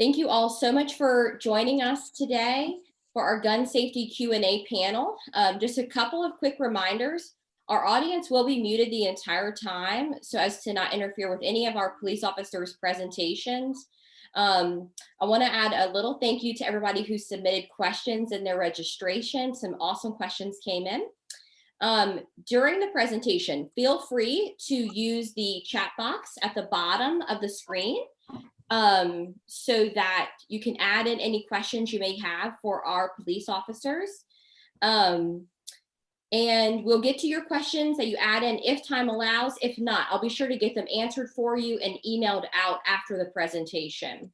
Thank you all so much for joining us today for our gun safety Q&A panel. Just a couple of quick reminders. Our audience will be muted the entire time so as to not interfere with any of our police officers' presentations. I want to add a little thank you to everybody who submitted questions in their registration. Some awesome questions came in. During the presentation, feel free to use the chat box at the bottom of the screen so that you can add in any questions you may have for our police officers. And we'll get to your questions that you add in if time allows. If not, I'll be sure to get them answered for you and emailed out after the presentation.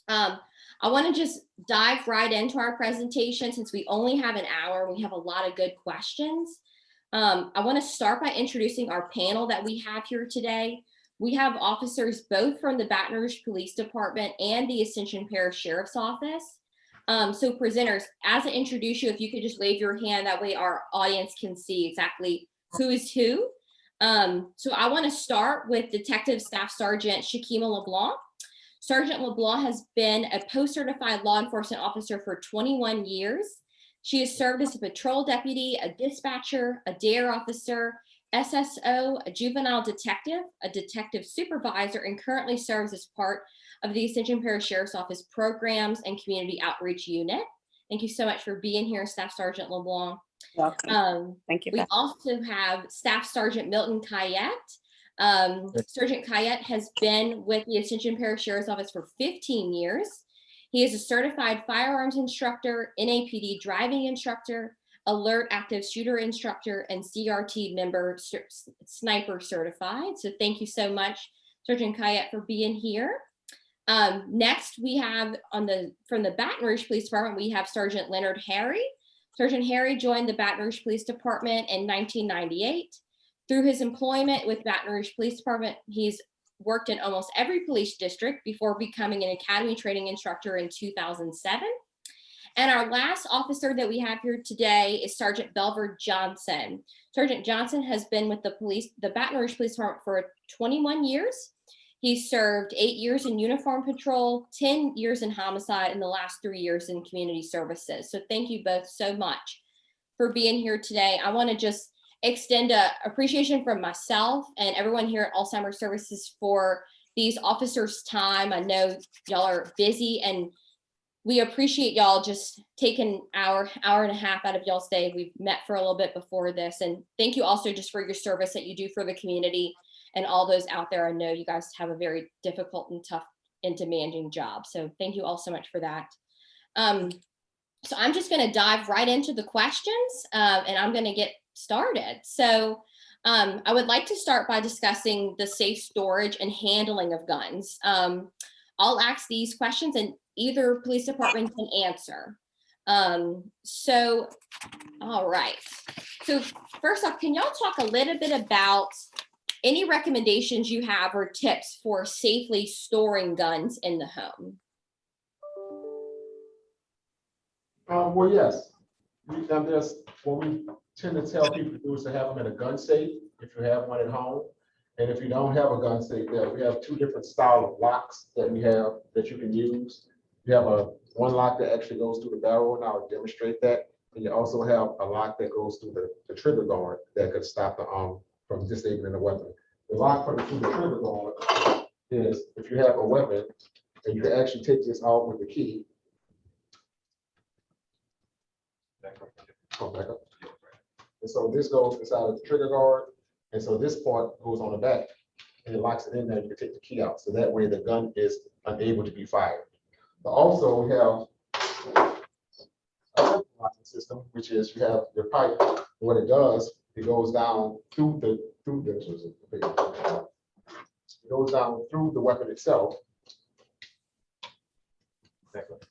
I want to just dive right into our presentation since we only have an hour. We have a lot of good questions. I want to start by introducing our panel that we have here today. We have officers both from the Baton Rouge Police Department and the Ascension Parish Sheriff's Office. So presenters, as I introduce you, if you could just wave your hand, that way our audience can see exactly who is who. So I want to start with Detective Staff Sergeant Sgt LeBlanc. Sergeant LeBlanc has been a post-certified law enforcement officer for 21 years. She has served as a patrol deputy, a dispatcher, a DARE officer, SSO, a juvenile detective, a detective supervisor, and currently serves as part of the Ascension Parish Sheriff's Office Programs and Community Outreach Unit. Thank you so much for being here, Staff Sergeant LeBlanc. Thank you. We also have Staff Sergeant Milton Kayette. Sergeant Kayette has been with the Ascension Parish Sheriff's Office for 15 years. He is a certified firearms instructor, NAPD driving instructor, alert active shooter instructor, and CRT member sniper certified. So thank you so much, Sergeant Kayette, for being here. Next, we have from the Baton Rouge Police Department, we have Sergeant Leonard Harry. Sergeant Harry joined the Baton Rouge Police Department in 1998. Through his employment with Baton Rouge Police Department, he's worked in almost every police district before becoming an academy training instructor in 2007. And our last officer that we have here today is Sergeant Belver Johnson. Sergeant Johnson has been with the Baton Rouge Police Department for 21 years. He served 8 years in uniform patrol, 10 years in homicide, and the last 3 years in community services. So thank you both so much for being here today. I want to just extend an appreciation from myself and everyone here at Alzheimer's Services for these officers' time. I know y'all are busy and we appreciate y'all just taking hour and a half out of y'all's day. We've met for a little bit before this, and thank you also just for your service that you do for the community and all those out there. I know you guys have a very difficult and tough and demanding job, so thank you all so much for that. So I'm just going to dive right into the questions, and I'm going to get started. So I would like to start by discussing the safe storage and handling of guns. I'll ask these questions and either police department can answer. All right. So first off, can y'all talk a little bit about any recommendations you have or tips for safely storing guns in the home? Well, yes. There's what we tend to tell people to do is to have them in a gun safe if you have one at home. And if you don't have a gun safe there, we have two different style of locks that we have that you can use. You have one lock that actually goes through the barrel, and I'll demonstrate that. And you also have a lock that goes through the trigger guard that could stop the from disabling the weapon. The lock through the trigger guard is if you have a weapon, and you can actually take this out with the key. Back up. And so this goes inside of the trigger guard. And so this part goes on the back and it locks it in there. You can take the key out. So that way the gun is unable to be fired. But also we have a locking system, which is you have your pipe. And what it does, it goes down through the weapon itself. Back up.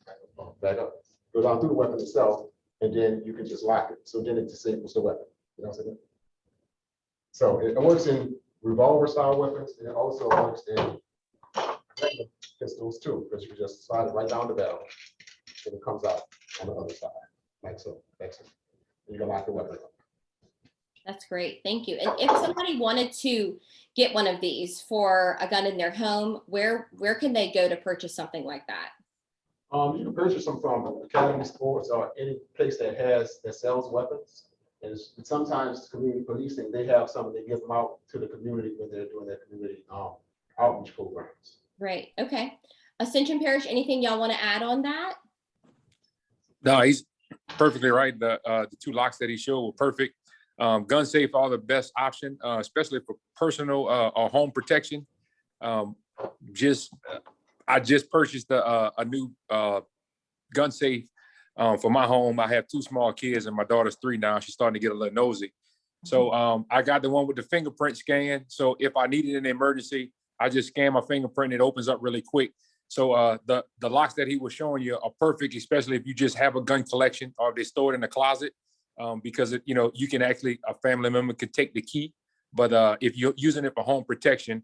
Goes down through the weapon itself, and then you can just lock it. So then it disables the weapon. You know what I'm saying? So it works in revolver style weapons, and it also works in regular pistols too, because you just slide it right down the barrel and it comes out on the other side, like so. That's it. You can lock the weapon up. That's great. Thank you. And if somebody wanted to get one of these for a gun in their home, where can they go to purchase something like that? You can purchase them from Academy Sports or any place that sells weapons. And sometimes community policing, they have some, they give them out to the community when they're doing their community outreach programs. Right. Okay. Ascension Parish, anything y'all want to add on that? No, he's perfectly right. The two locks that he showed were perfect. Gun safe are the best option, especially for personal or home protection. I just purchased a new gun safe for my home. I have two small kids and my daughter's 3 now. She's starting to get a little nosy. So I got the one with the fingerprint scan. So if I needed an emergency, I just scan my fingerprint. It opens up really quick. So the locks that he was showing you are perfect, especially if you just have a gun collection or if they store it in the closet, because you can actually, a family member could take the key. But if you're using it for home protection,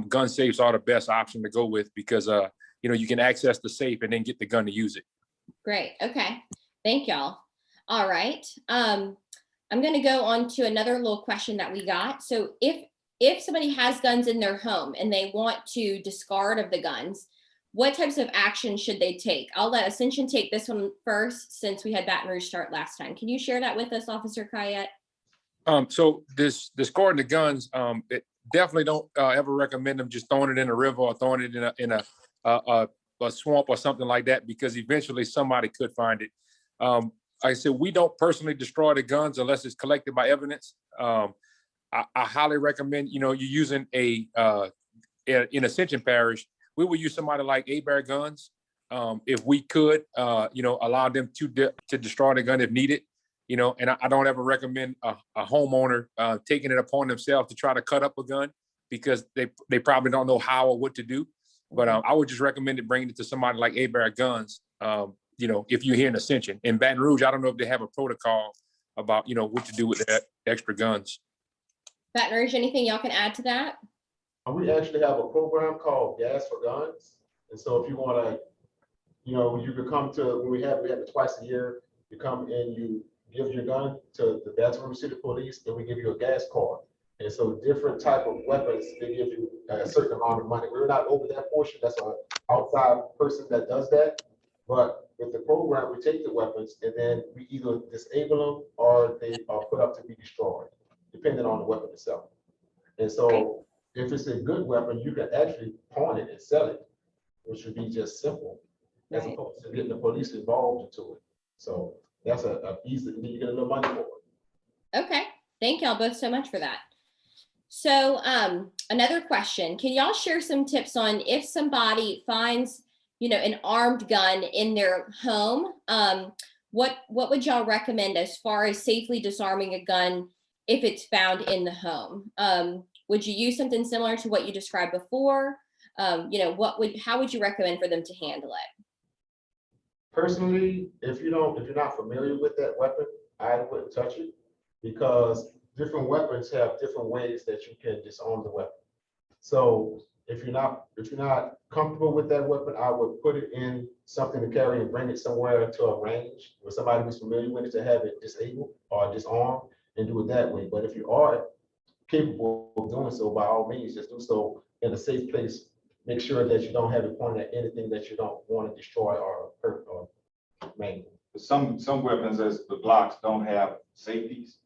gun safes are the best option to go with because you can access the safe and then get the gun to use it. Great. Okay. Thank y'all. All right. I'm going to go on to another little question that we got. So if somebody has guns in their home and they want to discard of the guns, what types of action should they take? I'll let Ascension take this one first since we had Baton Rouge start last time. Can you share that with us, Officer Kayette? So discarding the guns, it definitely don't ever recommend them just throwing it in a river or throwing it in a swamp or something like that, because eventually somebody could find it. Like I said, we don't personally destroy the guns unless it's collected by evidence. I highly recommend, you're using in Ascension Parish, we will use somebody like A-Bear Guns. If we could, allow them to destroy the gun if needed, and I don't ever recommend a homeowner taking it upon themselves to try to cut up a gun because they probably don't know how or what to do. But I would just recommend bringing it to somebody like A-Bear Guns, if you're here in Ascension. In Baton Rouge, I don't know if they have a protocol about, what to do with that extra guns. Baton Rouge, anything y'all can add to that? We actually have a program called Gas for Guns. And so if you want to, you could come to, we have it twice a year. You come and you give your gun to the Baton Rouge City Police, and we give you a gas card. And so different type of weapons, they give you a certain amount of money. We're not over that portion. That's an outside person that does that. But with the program, we take the weapons and then we either disable them or they are put up to be destroyed, depending on the weapon itself. And so if it's a good weapon, you can actually pawn it and sell it, which would be just simple, as opposed to getting the police involved into it. So that's a easy, you get a little money for it. Okay. Thank y'all both so much for that. So another question, can y'all share some tips on if somebody finds, an armed gun in their home, what would y'all recommend as far as safely disarming a gun if it's found in the home? Would you use something similar to what you described before? How would you recommend for them to handle it? Personally, if you're not familiar with that weapon, I wouldn't touch it because different weapons have different ways that you can disarm the weapon. So if you're not comfortable with that weapon, I would put it in something to carry and bring it somewhere to a range where somebody who's familiar with it to have it disabled or disarmed and do it that way. But if you are capable of doing so, by all means, just do so in a safe place. Make sure that you don't have it pointed at anything that you don't want to destroy or hurt or mangle. Some weapons, as the blocks, don't have safeties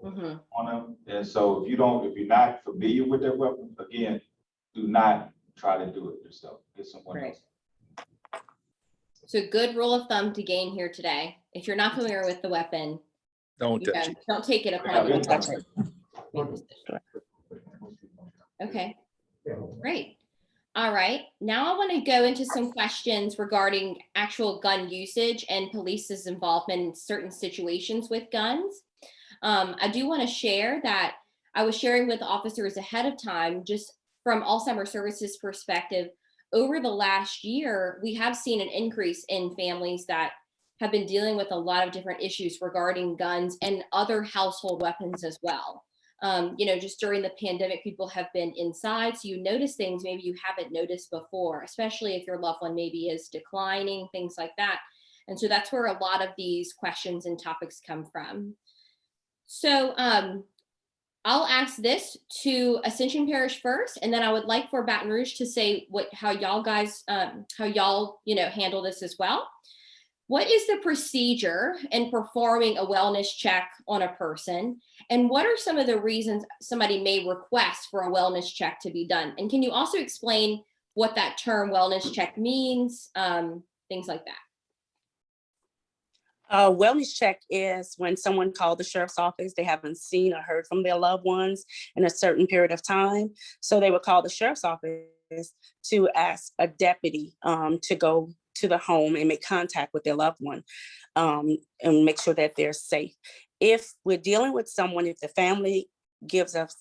on them, and so if you're not familiar with that weapon, again, do not try to do it yourself. Get someone else. So good rule of thumb to gain here today: if you're not familiar with the weapon, Don't touch it. Don't take it upon yourself. Okay, great. All right, now I want to go into some questions regarding actual gun usage and police's involvement in certain situations with guns. I do want to share that I was sharing with officers ahead of time, just from Alzheimer's Services perspective, over the last year, we have seen an increase in families that have been dealing with a lot of different issues regarding guns and other household weapons as well. Just during the pandemic, people have been inside, so you notice things maybe you haven't noticed before, especially if your loved one maybe is declining, things like that. And so that's where a lot of these questions and topics come from. So I'll ask this to Ascension Parish first, and then I would like for Baton Rouge to say how y'all guys, handle this as well. What is the procedure in performing a wellness check on a person? And what are some of the reasons somebody may request for a wellness check to be done? And can you also explain what that term wellness check means? Things like that. A wellness check is when someone called the sheriff's office, they haven't seen or heard from their loved ones in a certain period of time. So they would call the sheriff's office to ask a deputy to go to the home and make contact with their loved one and make sure that they're safe. If we're dealing with someone, if the family gives us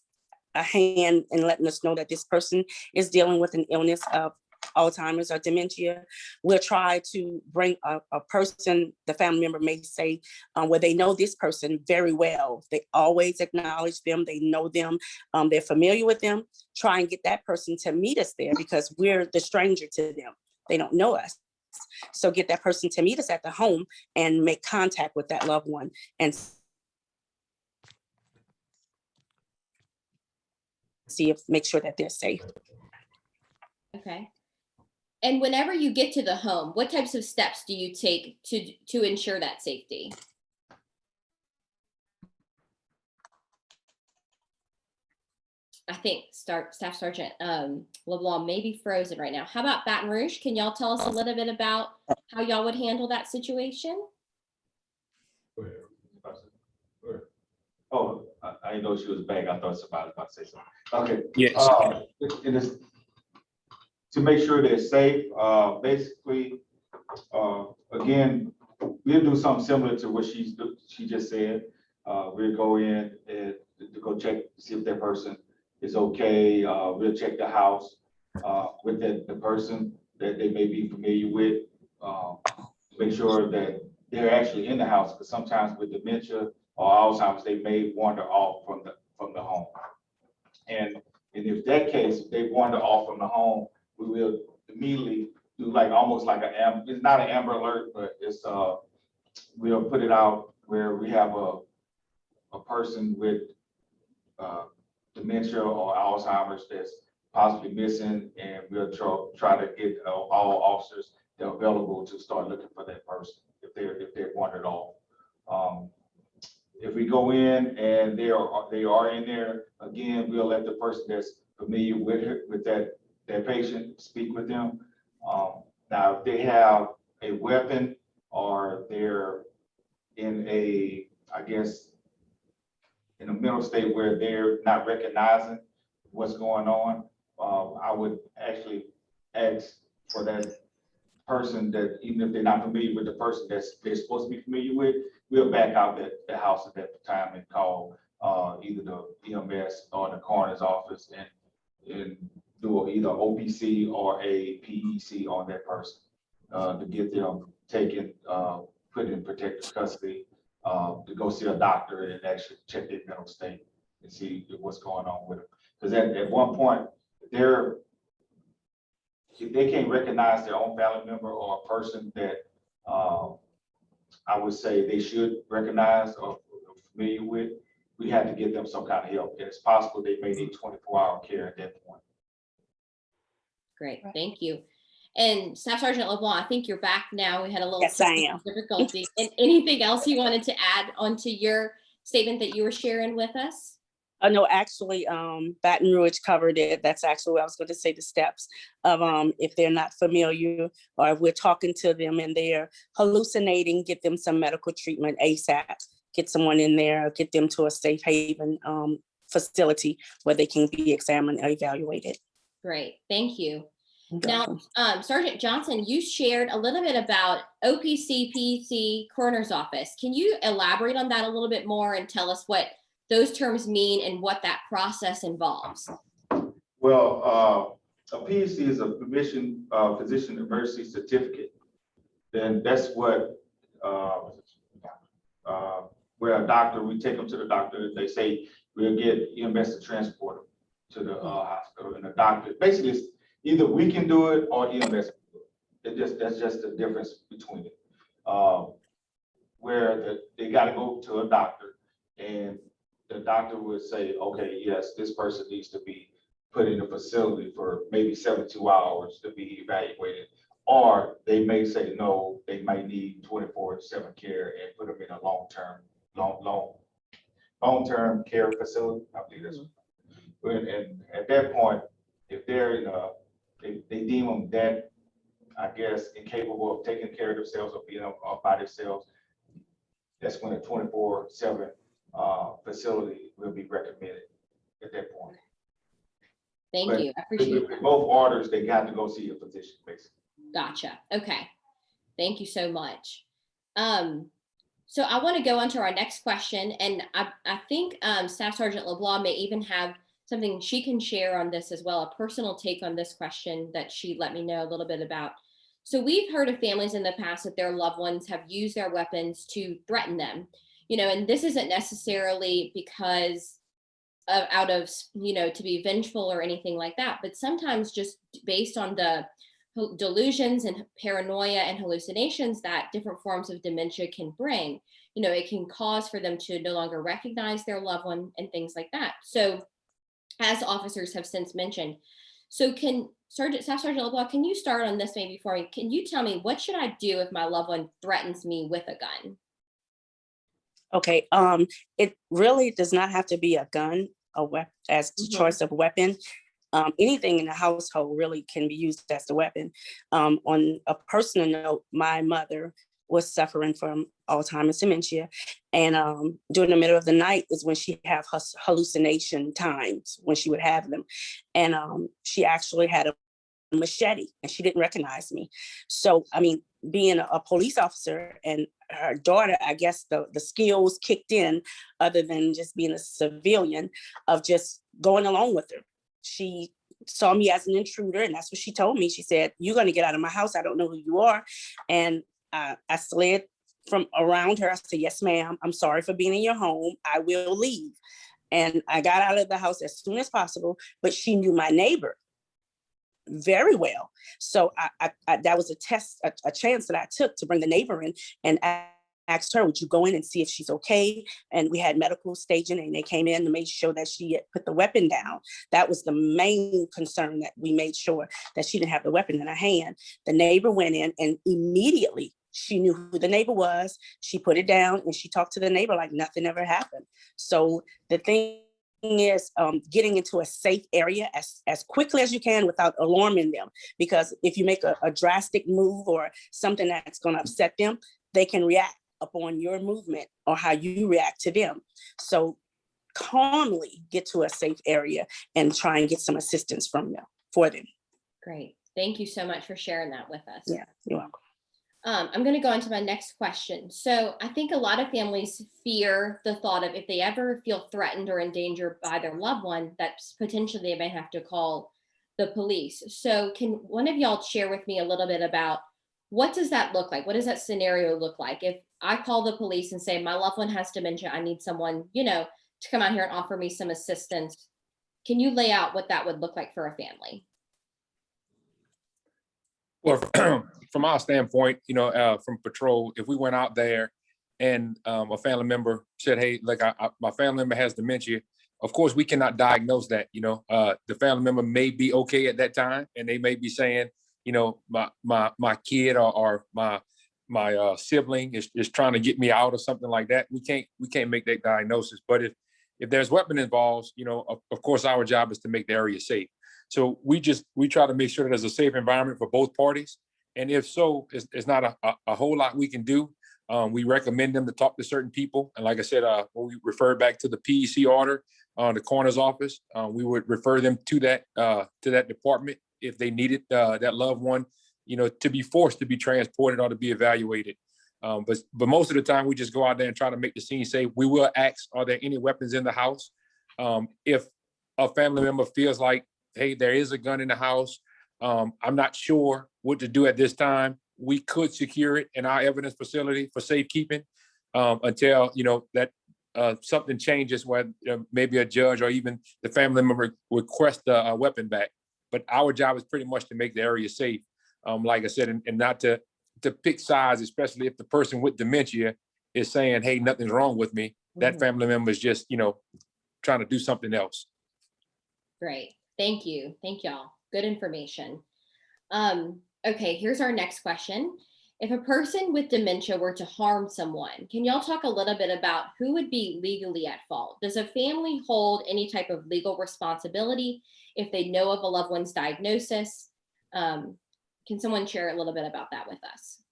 a hand in letting us know that this person is dealing with an illness of Alzheimer's or dementia, we'll try to bring a person, the family member may say, where they know this person very well. They always acknowledge them, they know them, they're familiar with them. Try and get that person to meet us there because we're the stranger to them. They don't know us. So get that person to meet us at the home and make contact with that loved one and make sure that they're safe. Okay. And whenever you get to the home, what types of steps do you take to ensure that safety? I think Staff Sergeant LeBlanc may be frozen right now. How about Baton Rouge? Can y'all tell us a little bit about how y'all would handle that situation? Go ahead. Go ahead. Oh, I didn't know she was back. I thought somebody was about to say something. Okay. Yes. It is to make sure they're safe. Basically, again, we'll do something similar to what she just said. We'll go in and to go check, see if that person is okay. We'll check the house with the person that they may be familiar with. Make sure that they're actually in the house, because sometimes with dementia or Alzheimer's, they may wander off from the home. And if that case, if they wander off from the home, we will immediately do almost like it's not an Amber Alert, but it's we'll put it out where we have a person with dementia or Alzheimer's that's possibly missing, and we'll try to get all officers that are available to start looking for that person if they're wandered off. If we go in and they are in there, again, we'll let the person that's familiar with that patient speak with them. Now, if they have a weapon or they're in a mental state where they're not recognizing what's going on, I would actually ask for that person that, even if they're not familiar with the person they're supposed to be familiar with, we'll back out the house at that time and call either the EMS or the coroner's office and do either OPC or a PEC on that person to get them taken, put in protective custody, to go see a doctor and actually check their mental state and see what's going on with them. Because at one point, if they can't recognize their own family member or a person that I would say they should recognize or familiar with, we have to get them some kind of help. And it's possible they may need 24-hour care at that point. Great, thank you. And Staff Sergeant LeBlanc, I think you're back now. We had a little difficulty. And anything else you wanted to add onto your statement that you were sharing with us? No, actually, Baton Rouge covered it. That's actually what I was going to say, the steps of if they're not familiar or if we're talking to them and they're hallucinating, get them some medical treatment ASAP, get someone in there, get them to a safe haven facility where they can be examined or evaluated. Great, thank you. Now, Sergeant Johnson, you shared a little bit about OPC, PEC, coroner's office. Can you elaborate on that a little bit more and tell us what those terms mean and what that process involves? Well, a PEC is a physician emergency certificate. Then that's what where a doctor, we take them to the doctor, they say we'll get EMS to transport them to the hospital, and the doctor basically either we can do it or EMS can do it. That's just the difference between it. Where they got to go to a doctor, and the doctor would say, okay, yes, this person needs to be put in a facility for maybe 72 hours to be evaluated. Or they may say, no, they might need 24/7 care and put them in a long-term care facility. I believe that's. And at that point, if they're in they deem them that, I guess, incapable of taking care of themselves or being up by themselves, that's when a 24/7 facility will be recommended at that point. Thank But you. I appreciate with both orders, they got to go see a physician, basically. Gotcha. Okay. Thank you so much. So I want to go on to our next question, and I think Staff Sergeant LeBlanc may even have something she can share on this as well, a personal take on this question that she let me know a little bit about. So we've heard of families in the past that their loved ones have used their weapons to threaten them, and this isn't necessarily because out of, to be vengeful or anything like that, but sometimes just based on the delusions and paranoia and hallucinations that different forms of dementia can bring. It can cause for them to no longer recognize their loved one and things like that. So as officers have since mentioned, so Staff Sergeant LeBlanc, can you start on this maybe for me? Can you tell me, what should I do if my loved one threatens me with a gun? Okay, it really does not have to be a gun, a weapon as the choice of weapon. Anything in the household really can be used as the weapon. On a personal note, my mother was suffering from Alzheimer's dementia, and during the middle of the night is when she have her hallucination times when she would have them, and she actually had a machete and she didn't recognize me. So I mean, being a police officer and her daughter, I guess the skills kicked in, other than just being a civilian, of just going along with her. She saw me as an intruder, and that's what she told me. She said, "You're going to get out of my house. I don't know who you are." And I slid from around her. I said, "Yes, ma'am. I'm sorry for being in your home. I will leave." And I got out of the house as soon as possible, but she knew my neighbor very well. So I that was a chance that I took to bring the neighbor in and asked her, "Would you go in and see if she's okay?" And we had medical staging, and they came in and made sure that she had put the weapon down. That was the main concern, that we made sure that she didn't have the weapon in her hand. The neighbor went in, and immediately she knew who the neighbor was. She put it down and she talked to the neighbor like nothing ever happened. So the thing is getting into a safe area as quickly as you can without alarming them, because if you make a drastic move or something that's going to upset them, they can react upon your movement or how you react to them. So calmly get to a safe area and try and get some assistance for them. Great. Thank you so much for sharing that with us. Yeah, you're welcome. I'm going to go on to my next question. So I think a lot of families fear the thought of, if they ever feel threatened or endangered by their loved one, that potentially they may have to call the police. So can one of y'all share with me a little bit about, what does that look like? What does that scenario look like? If I call the police and say, my loved one has dementia, I need someone, to come out here and offer me some assistance. Can you lay out what that would look like for a family? Well, from our standpoint, from patrol, if we went out there and a family member said, "Hey, like my family member has dementia," of course we cannot diagnose that. The family member may be okay at that time, and they may be saying, my kid or my sibling is trying to get me out or something like that. We can't make that diagnosis. But if there's weapon involved, of course our job is to make the area safe. So we try to make sure that there's a safe environment for both parties. And if so, it's not a whole lot we can do. We recommend them to talk to certain people. And like I said, when we refer back to the PEC order, the coroner's office, we would refer them to that department if they needed that loved one, to be forced to be transported or to be evaluated. But most of the time, we just go out there and try to make the scene safe. We will ask, are there any weapons in the house? If a family member feels like, hey, there is a gun in the house, I'm not sure what to do at this time, we could secure it in our evidence facility for safekeeping until, that something changes where maybe a judge or even the family member request a weapon back. But our job is pretty much to make the area safe, like I said, and not to pick sides, especially if the person with dementia is saying, hey, nothing's wrong with me. that family member is just, trying to do something else. Great. Thank you. Thank y'all. Good information. Okay, here's our next question. If a person with dementia were to harm someone, can y'all talk a little bit about who would be legally at fault? Does a family hold any type of legal responsibility if they know of a loved one's diagnosis? Can someone share a little bit about that with us?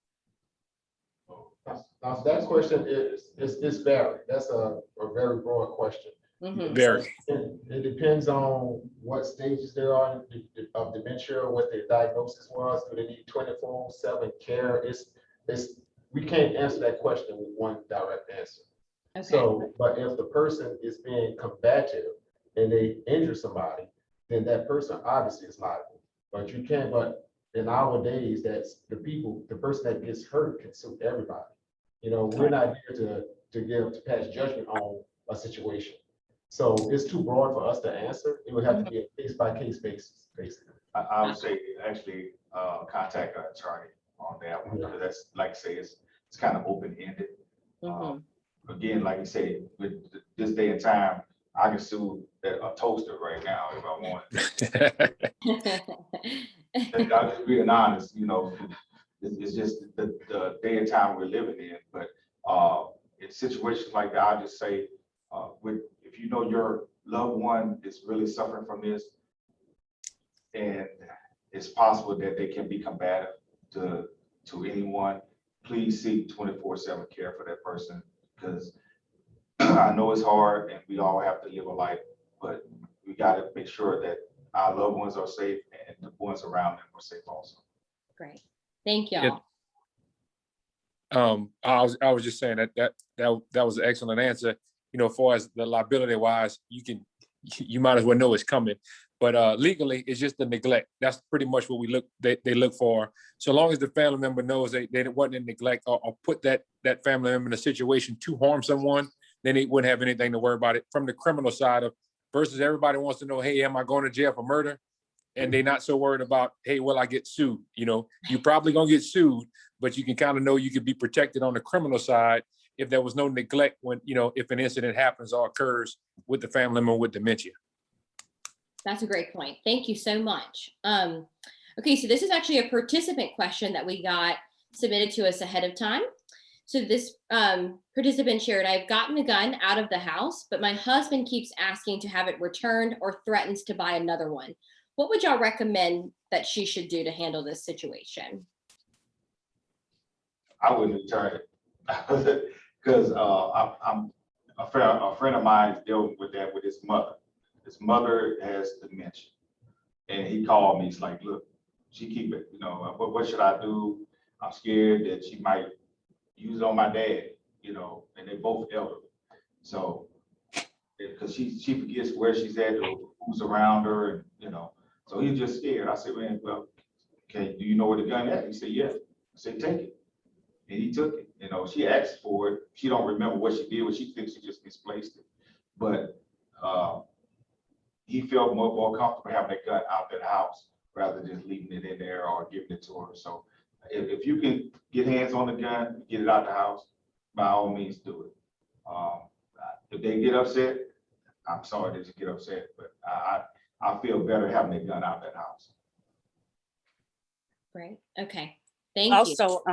Now, that question is varied. That's a very broad question. Very. It depends on what stages they are of dementia, what their diagnosis was. Do they need 24/7 care? We can't answer that question with one direct answer. Okay. So, but if the person is being combative and they injure somebody, then that person obviously is liable. But in our days, that's the person that gets hurt can sue everybody. We're not here to pass judgment on a situation. So it's too broad for us to answer. It would have to be a case-by-case basis, basically. I would say actually contact an attorney on that one, Yeah. because that's, like I say, it's kind of open-ended. Again, like you say, with this day and time, I can sue a toaster right now if I want. I'm just being honest, it's just the day and time we're living in. But in situations like that, I just say, if you know your loved one is really suffering from this, and it's possible that they can be combative to anyone, please seek 24/7 care for that person, because I know it's hard and we all have to live a life, but we got to make sure that our loved ones are safe and the ones around them are safe also. Great. Thank y'all. I was just saying that was an excellent answer. As far as the liability wise, you might as well know it's coming. But legally, it's just the neglect. That's pretty much what they look for. So long as the family member knows they wasn't in neglect or put that family member in a situation to harm someone, then they wouldn't have anything to worry about it. From the criminal side of versus everybody wants to know, hey, am I going to jail for murder? And they're not so worried about, hey, will I get sued? You're probably gonna get sued, but you can kind of know you could be protected on the criminal side if there was no neglect when, if an incident happens or occurs with the family member with dementia. That's a great point. Thank you so much. Okay, so this is actually a participant question that we got submitted to us ahead of time. So this participant shared, I've gotten a gun out of the house, but my husband keeps asking to have it returned or threatens to buy another one. What would y'all recommend that she should do to handle this situation? I wouldn't return it because I'm a friend of mine is dealing with that with his mother. His mother has dementia, and he called me. He's like, "Look, she keep it. What should I do? I'm scared that she might use it on my dad. And they both elderly, so because she forgets where she's at or who's around her, and so he's just scared." I said, "Man, well, okay, do you know where the gun is?" He said, "Yeah." I said, "Take it." And he took it. She asked for it. She don't remember what she did. What she thinks she just misplaced it. But he felt more comfortable having that gun out of the house rather than just leaving it in there or giving it to her. So if you can get hands on the gun, get it out the house, by all means do it. If they get upset, I'm sorry that you get upset, but I feel better having that gun out that house. Great. Okay. Thank you. Also,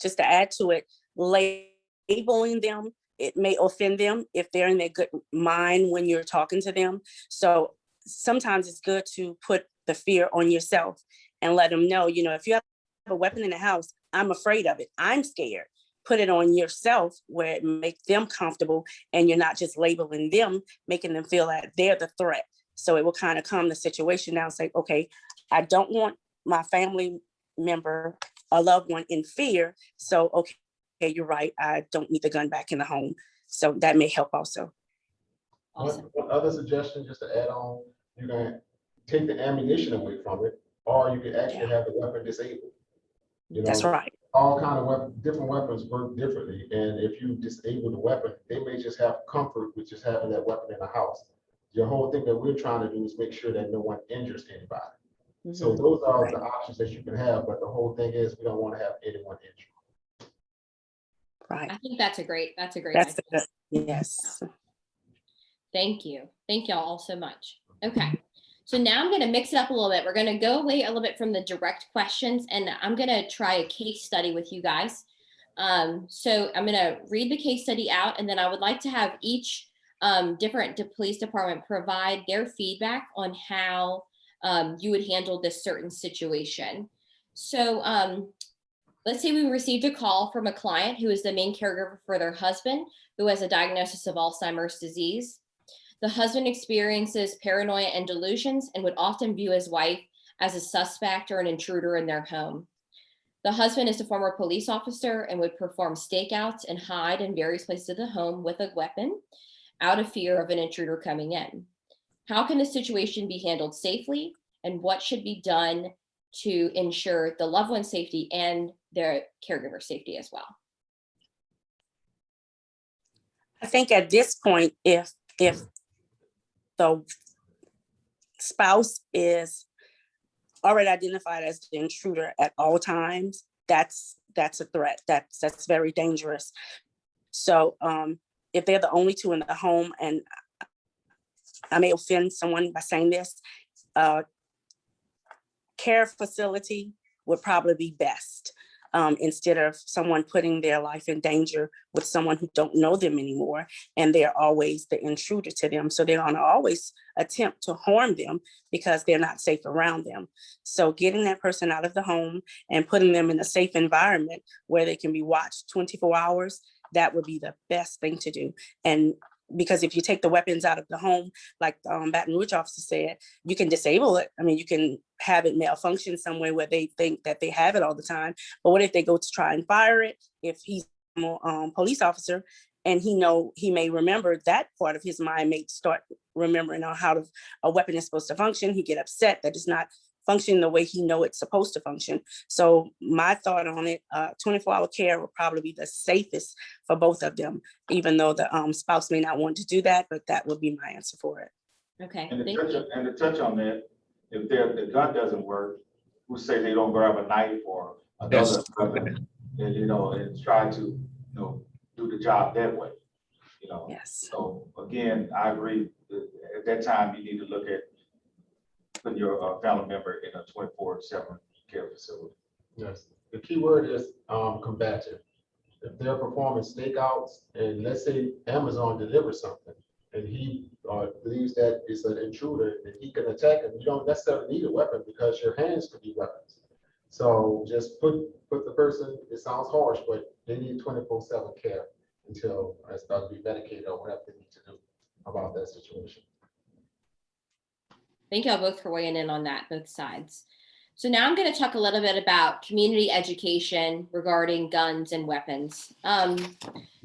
just to add to it, labeling them, it may offend them if they're in their good mind when you're talking to them. So sometimes it's good to put the fear on yourself and let them know, if you have a weapon in the house, I'm afraid of it. I'm scared. Put it on yourself where it makes them comfortable and you're not just labeling them, making them feel that they're the threat. So it will kind of calm the situation down and say, okay, I don't want my family member, a loved one in fear. So, okay, you're right. I don't need the gun back in the home. So that may help also. Awesome. One other suggestion, just to add on, you can take the ammunition away from it, or you can actually have the weapon disabled. That's right. All kind of different weapons work differently. And if you disable the weapon, they may just have comfort with just having that weapon in the house. The whole thing that we're trying to do is make sure that no one injures anybody. Mm-hmm. So those are the options that you can have, but the whole thing is we don't want to have anyone injured. Right. I think that's a great That's idea. Yes. Thank you. Thank y'all all so much. Okay. So now I'm going to mix it up a little bit. We're going to go away a little bit from the direct questions, and I'm going to try a case study with you guys. So I'm going to read the case study out, and then I would like to have each different police department provide their feedback on how you would handle this certain situation. So let's say we received a call from a client who is the main caregiver for their husband who has a diagnosis of Alzheimer's disease. The husband experiences paranoia and delusions and would often view his wife as a suspect or an intruder in their home. The husband is a former police officer and would perform stakeouts and hide in various places of the home with a weapon out of fear of an intruder coming in. How can the situation be handled safely, and what should be done to ensure the loved one's safety and their caregiver safety as well? I think at this point, if the spouse is already identified as the intruder at all times, that's a threat. That's very dangerous. So if they're the only two in the home, and I may offend someone by saying this, care facility would probably be best. Instead of someone putting their life in danger with someone who don't know them anymore, and they're always the intruder to them. So they're gonna always attempt to harm them because they're not safe around them. So getting that person out of the home and putting them in a safe environment where they can be watched 24 hours, that would be the best thing to do. And because if you take the weapons out of the home, like Baton Rouge officer said, you can disable it. I mean, you can have it malfunction somewhere where they think that they have it all the time. But what if they go to try and fire it? If he's a police officer and he may remember that part of his mind may start remembering how a weapon is supposed to function. He get upset that it's not functioning the way he know it's supposed to function. So my thought on it, 24-hour care would probably be the safest for both of them, even though the spouse may not want to do that, but that would be my answer for it. Okay. And to touch on that, if the gun doesn't work, who say they don't grab a knife or another weapon, and try to, do the job that way, Yes. So again, I agree. At that time, you need to look at putting your family member in a 24/7 care facility. Yes, the key word is combative. If they're performing stakeouts, and let's say Amazon delivers something, and he believes that it's an intruder, and he can attack him, you don't necessarily need a weapon because your hands could be weapons. So just put the person, it sounds harsh, but they need 24/7 care until it's about to be medicated or whatever they need to do about that situation. Thank y'all both for weighing in on that, both sides. So now I'm going to talk a little bit about community education regarding guns and weapons.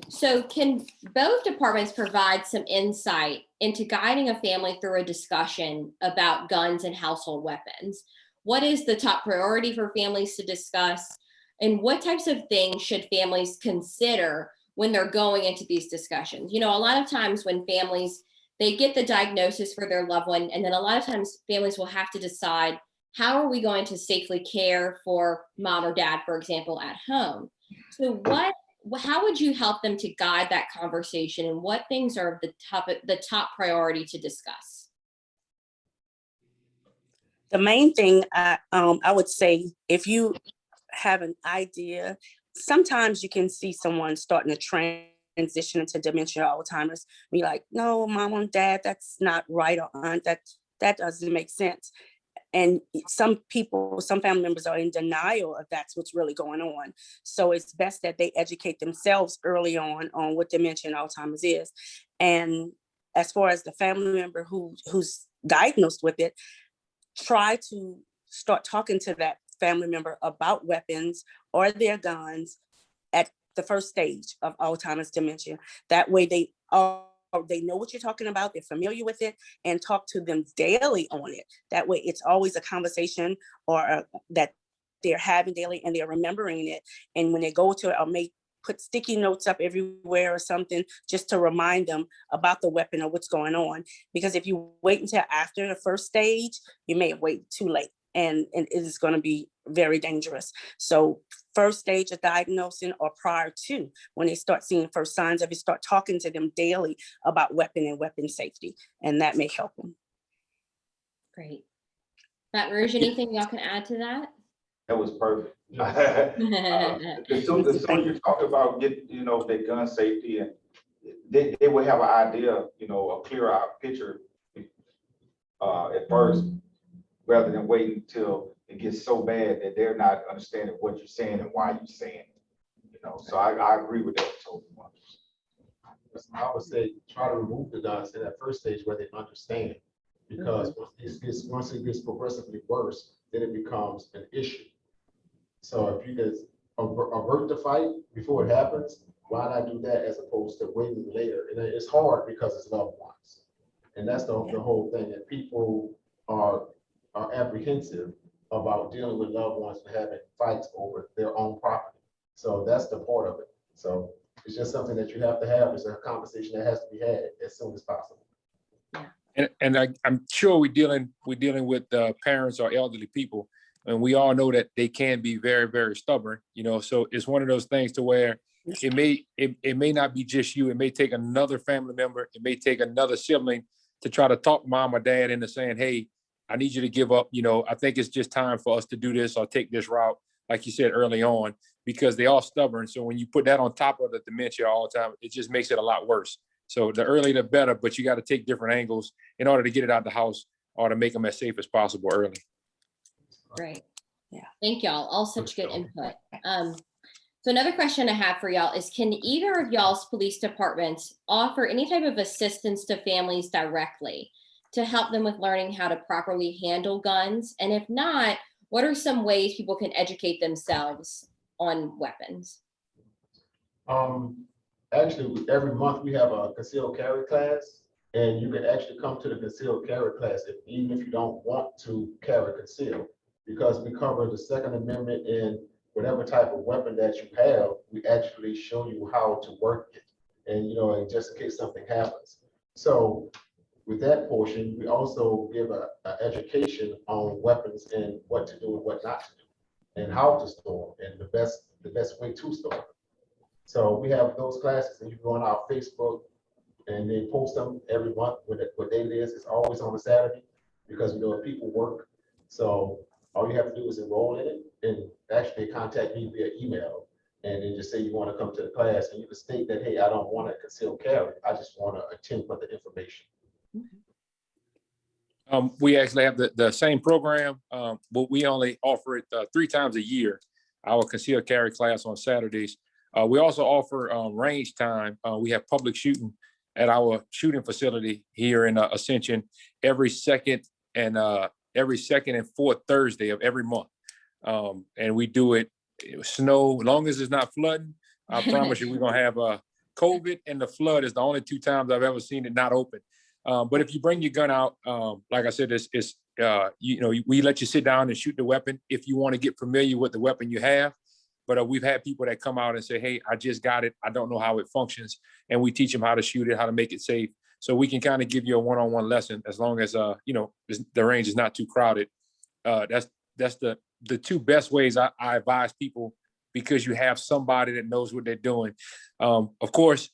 So can both departments provide some insight into guiding a family through a discussion about guns and household weapons? What is the top priority for families to discuss? And what types of things should families consider when they're going into these discussions? A lot of times when families, they get the diagnosis for their loved one, and then a lot of times families will have to decide, how are we going to safely care for mom or dad, for example, at home? So how would you help them to guide that conversation, and what things are the top priority to discuss? The main thing I would say, if you have an idea, sometimes you can see someone starting to transition into dementia, Alzheimer's. Be like, no, mom and dad, that's not right, or aunt, that doesn't make sense. And some family members are in denial of that's what's really going on. So it's best that they educate themselves early on what dementia and Alzheimer's is. And as far as the family member who's diagnosed with it, try to start talking to that family member about weapons or their guns at the first stage of Alzheimer's dementia. That way they know what you're talking about, they're familiar with it, and talk to them daily on it. That way it's always a conversation that they're having daily, and they're remembering it. And when they go to it, or may put sticky notes up everywhere or something, just to remind them about the weapon or what's going on. Because if you wait until after the first stage, you may have waited too late. and it is going to be very dangerous. So first stage of diagnosing or prior to, when they start seeing first signs of it, start talking to them daily about weapon and weapon safety, and that may help them. Great. Matt Rouge, anything y'all can add to that? That was perfect. As soon as you talk about their gun safety, and they will have an idea, a clearer picture at first, rather than waiting until it gets so bad that they're not understanding what you're saying and why you're saying it. So I agree with that totally. I would say try to remove the guns in that first stage where they understand, because once it gets progressively worse, then it becomes an issue. So if you can avert the fight before it happens, why not do that as opposed to waiting later? And it's hard because it's loved ones, and that's the whole thing. That people are apprehensive about dealing with loved ones and having fights over their own property. So that's the part of it. So it's just something that you have to have. It's a conversation that has to be had as soon as possible. And I'm sure we're dealing with parents or elderly people, and we all know that they can be very, very stubborn. So it's one of those things to where it may not be just you. It may take another family member. It may take another sibling to try to talk mom or dad into saying, "Hey, I need you to give up. I think it's just time for us to do this or take this route," like you said early on, because they are stubborn. So when you put that on top of the dementia all the time, it just makes it a lot worse. So the earlier the better, but you got to take different angles in order to get it out of the house or to make them as safe as possible early. Great. Yeah. Thank y'all. All such good input. So another question I have for y'all is, can either of y'all's police departments offer any type of assistance to families directly to help them with learning how to properly handle guns? And if not, what are some ways people can educate themselves on weapons? Actually, every month we have a concealed carry class, and you can actually come to the concealed carry class even if you don't want to carry concealed, because we cover the Second Amendment, and whatever type of weapon that you have, we actually show you how to work it, and and just in case something happens. So with that portion, we also give a education on weapons and what to do and what not to do, and how to store them, and the best way to store them. So we have those classes, and you go on our Facebook, and they post them every month. What day it is? It's always on a Saturday, because people work. So all you have to do is enroll in it, and actually contact me via email, and then just say you want to come to the class, and you can state that, hey, I don't want to conceal carry. I just want to attend for the information. We actually have the same program, but we only offer it 3 times a year, our concealed carry class on Saturdays. We also offer range time. We have public shooting at our shooting facility here in Ascension every second and fourth Thursday of every month. And we do it snow, as long as it's not flooding. I promise you, we're gonna have COVID, and the flood is the only 2 times I've ever seen it not open. But if you bring your gun out, like I said, we let you sit down and shoot the weapon if you want to get familiar with the weapon you have. But we've had people that come out and say, "Hey, I just got it. I don't know how it functions," and we teach them how to shoot it, how to make it safe. So we can kind of give you a one-on-one lesson, as long as the range is not too crowded. That's the 2 best ways I advise people, because you have somebody that knows what they're doing. Of course,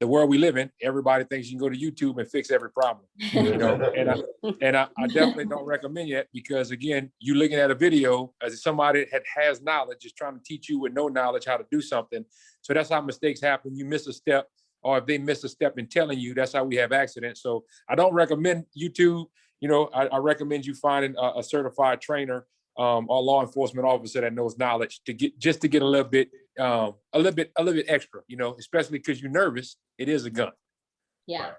the world we live in, everybody thinks you can go to YouTube and fix every problem, and I definitely don't recommend that, because again, you looking at a video as somebody that has knowledge is trying to teach you with no knowledge how to do something. So that's how mistakes happen. You miss a step, or if they miss a step in telling you, that's how we have accidents. So I don't recommend YouTube. I recommend you finding a certified trainer or law enforcement officer that knows knowledge to get a little bit extra, especially because you're nervous. It is a gun. Yeah.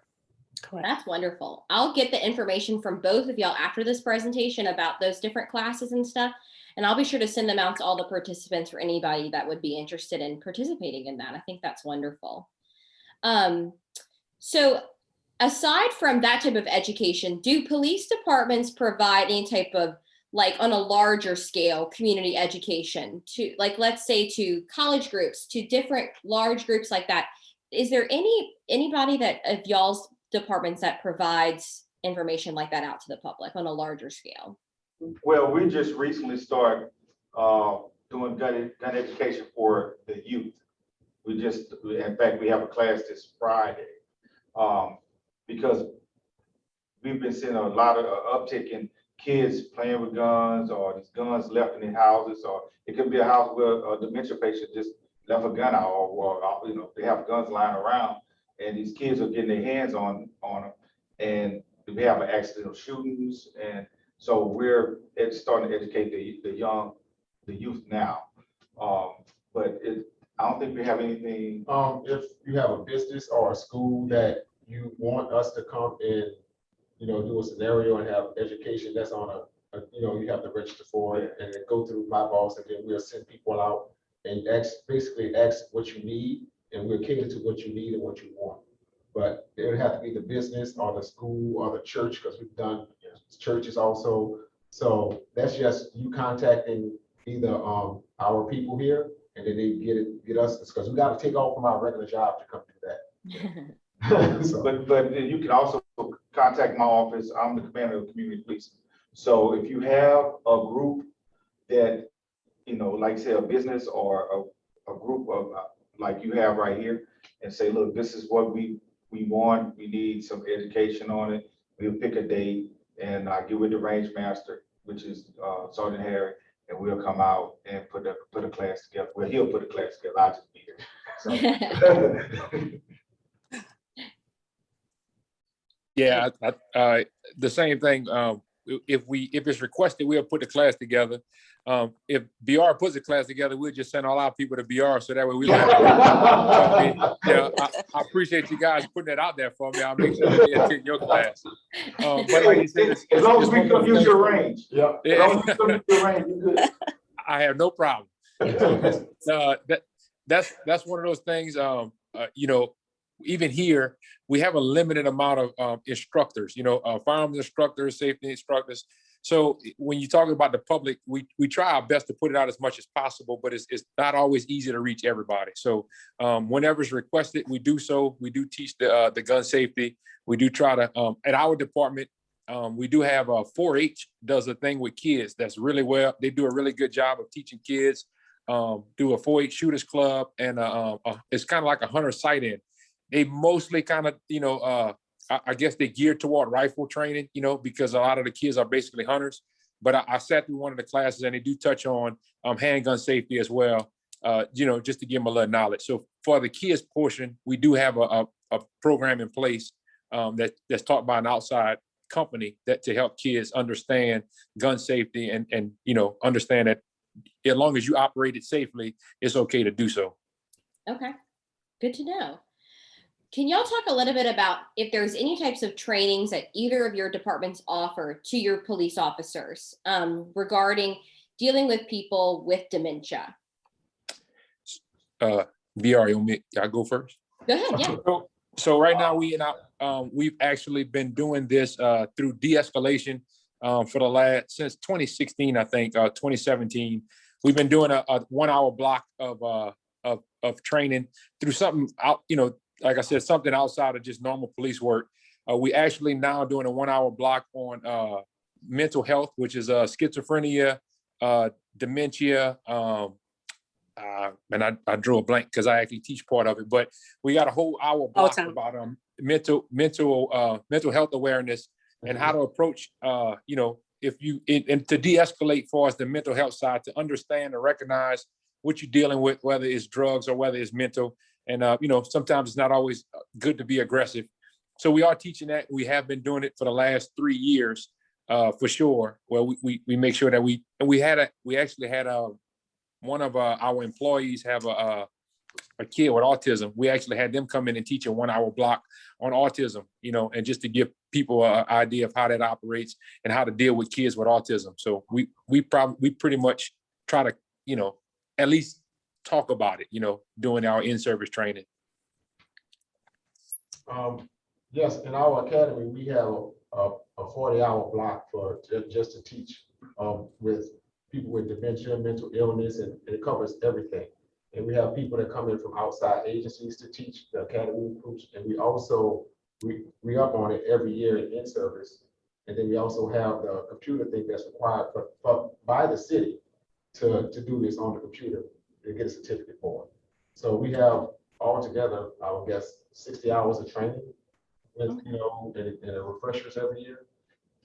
Correct. That's wonderful. I'll get the information from both of y'all after this presentation about those different classes and stuff. And I'll be sure to send them out to all the participants for anybody that would be interested in participating in that. I think that's wonderful. So aside from that type of education, do police departments provide any type of, like, on a larger scale, community education to, like, let's say to college groups, to different large groups like that? Is there anybody that of y'all's departments that provides information like that out to the public on a larger scale? Well, we just recently started doing gun education for the youth. In fact, we have a class this Friday. Because we've been seeing a lot of uptick in kids playing with guns, or these guns left in their houses, or it could be a house where a dementia patient just left a gun out, or they have guns lying around, and these kids are getting their hands on them, and we have accidental shootings, and so we're starting to educate the youth now. But I don't think we have anything. If you have a business or a school that you want us to come and, do a scenario and have education that's on you have to register for it and then go through my boss, and then we'll send people out and basically ask what you need, and we'll cater to what you need and what you want. But it would have to be the business or the school or the church, because we've done churches also. So that's just you contacting either our people here, and then they get us, because we got to take off from our regular job to come do that. So. But you can also contact my office. I'm the commander of community police. So if you have a group that, like say a business or a group of like you have right here, and say, look, this is what we want. We need some education on it. We'll pick a date, and I get with the range master, which is Sergeant Harry, and we'll come out and put a class together. Well, he'll put a class together. I'll just be here. So. Yeah, the same thing. If it's requested, we'll put the class together. If BR puts a class together, we'll just send all our people to BR, so that way we don't have to. Yeah, I appreciate you guys putting that out there for me. I'll make sure they attend your class. But like you said, as long as we can use your range. Yeah. As long as we can use your range, you're good. I have no problem. So that's one of those things. Even here, we have a limited amount of instructors, firearms instructors, safety instructors. So when you talk about the public, we try our best to put it out as much as possible, but it's not always easy to reach everybody. So whenever it's requested, we do so. We do teach the gun safety. We do try to, at our department, we do have 4-H does a thing with kids that's really well. They do a really good job of teaching kids, do a 4-H shooters club, and it's kind of like a hunter sight-in. They mostly kind of, I guess they geared toward rifle training, because a lot of the kids are basically hunters. But I sat through one of the classes, and they do touch on handgun safety as well, just to give them a little knowledge. So for the kids portion, we do have a program in place that's taught by an outside company to help kids understand gun safety and understand that as long as you operate it safely, it's okay to do so. Okay, good to know. Can y'all talk a little bit about if there's any types of trainings that either of your departments offer to your police officers regarding dealing with people with dementia? VR, I'll go first. Go ahead, yeah. So right now we've actually been doing this through de-escalation for since 2016, I think, 2017. We've been doing a 1 hour block of training through something out, like I said, something outside of just normal police work. We actually now doing a 1 hour block on mental health, which is schizophrenia, dementia, and I drew a blank because I actually teach part of it, but we got a whole hour block about mental health awareness and how to approach, if you, and to de-escalate for us the mental health side, to understand and recognize what you're dealing with, whether it's drugs or whether it's mental. And, sometimes it's not always good to be aggressive. So we are teaching that. We have been doing it for the last 3 years, for sure. Well, we make sure that we actually had one of our employees have a kid with autism. We actually had them come in and teach a 1 hour block on autism, and just to give people an idea of how that operates and how to deal with kids with autism. So we pretty much try to, at least talk about it, during our in-service training. Yes, in our academy, we have a 40-hour block for just to teach with people with dementia, mental illness, and it covers everything. And we have people that come in from outside agencies to teach the academy groups, and we also we up on it every year in service. And then we also have the computer thing that's required by the city to do this on the computer to get a certificate for it. So we have altogether, I would guess, 60 hours of training with, and refreshers every year.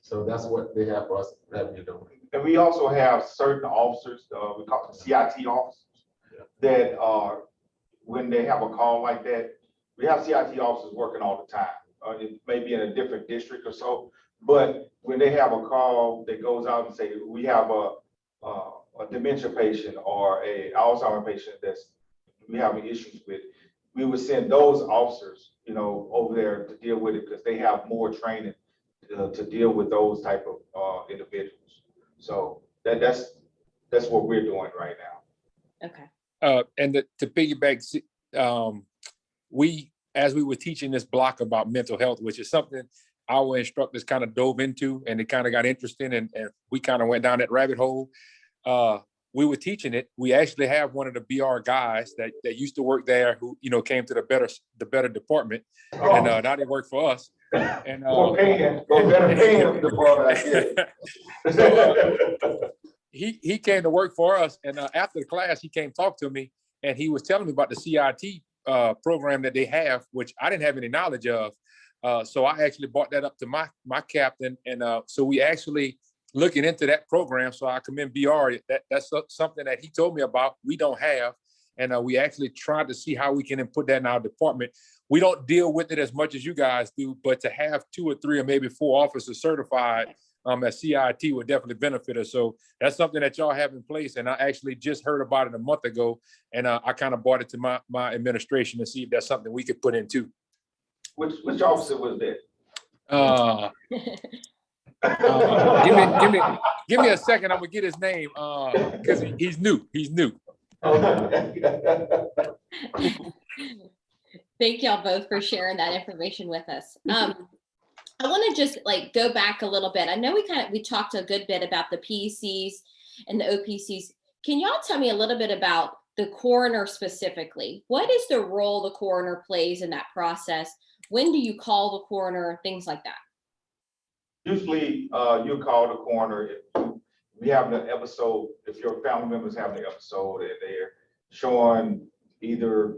So that's what they have for us that we're doing. And we also have certain officers, we call them CIT officers, that are, when they have a call like that, we have CIT officers working all the time. It may be in a different district or so, but when they have a call that goes out and say, we have a dementia patient or a Alzheimer patient that's we having issues with, we would send those officers, over there to deal with it because they have more training to deal with those type of individuals. So that's what we're doing right now. Okay. And to piggyback, as we were teaching this block about mental health, which is something our instructors kind of dove into and it kind of got interesting and we kind of went down that rabbit hole. We were teaching it. We actually have one of the BR guys that used to work there who, came to the better department and now they work for us. And better paying the so, he came to work for us, and after the class, he came talk to me, and he was telling me about the CIT program that they have, which I didn't have any knowledge of. So I actually brought that up to my captain, and so we actually looking into that program. So I commend BR. That's something that he told me about. We don't have, and we actually tried to see how we can put that in our department. We don't deal with it as much as you guys do, but to have 2 or 3 or maybe 4 officers certified as CIT would definitely benefit us. So that's something that y'all have in place. And I actually just heard about it a month ago, and I kind of brought it to my administration to see if that's something we could put in too. Which officer was that? Give me a second. I'm gonna get his name because he's new. He's new. Thank y'all both for sharing that information with us. I want to just go back a little bit. I know we talked a good bit about the PECs and the OPCs. Can y'all tell me a little bit about the coroner specifically? What is the role the coroner plays in that process? When do you call the coroner? Things like that. Usually, you call the coroner if we have an episode, if your family members have an episode and they're showing either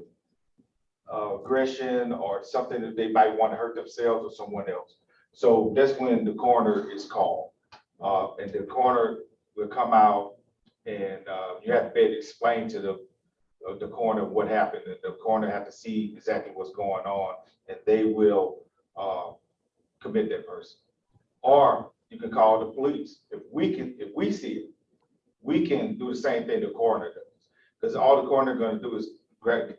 aggression or something that they might want to hurt themselves or someone else. So that's when the coroner is called. And the coroner will come out and you have to explain to the coroner what happened. And the coroner have to see exactly what's going on and they will commit that person. Or you can call the police. If we see it, we can do the same thing the coroner does. Because all the coroner is going to do is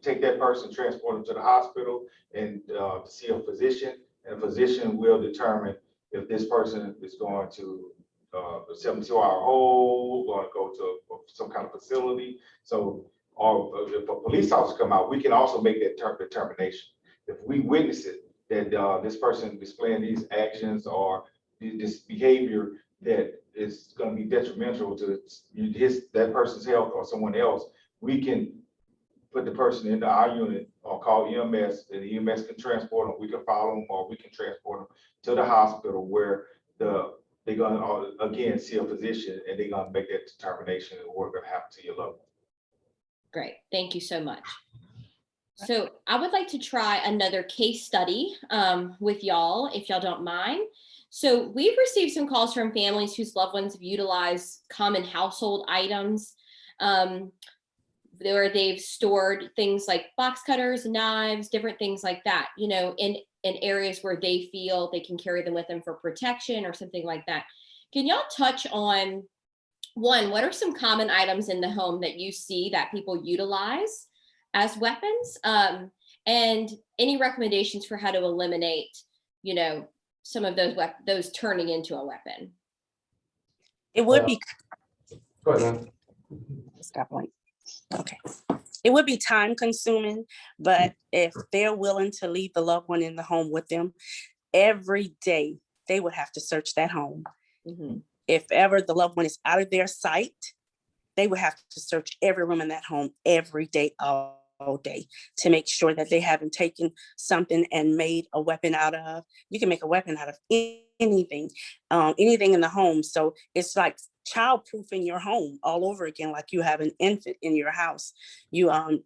take that person, transport them to the hospital and see a physician. And a physician will determine if this person is going to a 72-hour hold, going to go to some kind of facility. So, or if a police officer come out, we can also make that determination. If we witness it, that this person displaying these actions or this behavior that is going to be detrimental to that person's health or someone else, we can put the person into our unit or call EMS, and the EMS can transport them. We can follow them or we can transport them to the hospital where they're going to, again, see a physician and they're going to make that determination of what's going to happen to your loved one. Great. Thank you so much. So I would like to try another case study with y'all, if y'all don't mind. So we've received some calls from families whose loved ones have utilized common household items where they've stored things like box cutters, knives, different things like that, in areas where they feel they can carry them with them for protection or something like that. Can y'all touch on, one, what are some common items in the home that you see that people utilize as weapons? And any recommendations for how to eliminate, some of those turning into a weapon? It would be. Go ahead, man. Okay. It would be time consuming, but if they're willing to leave the loved one in the home with them every day, they would have to search that home. Mm-hmm. If ever the loved one is out of their sight, they would have to search every room in that home every day, all all day to make sure that they haven't taken something and made a weapon out of. You can make a weapon out of anything, anything in the home. So it's like child-proofing your home all over again, like you have an infant in your house.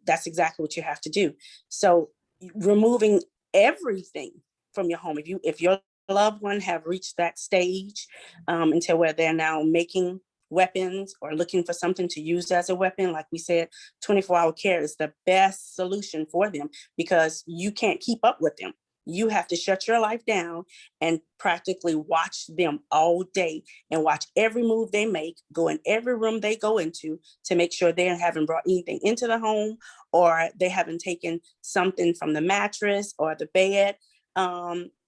That's exactly what you have to do. So removing everything from your home. If your loved one have reached that stage until where they're now making weapons or looking for something to use as a weapon, like we said, 24-hour care is the best solution for them, because you can't keep up with them. You have to shut your life down and practically watch them all day and watch every move they make, go in every room they go into to make sure they haven't brought anything into the home, or they haven't taken something from the mattress or the bed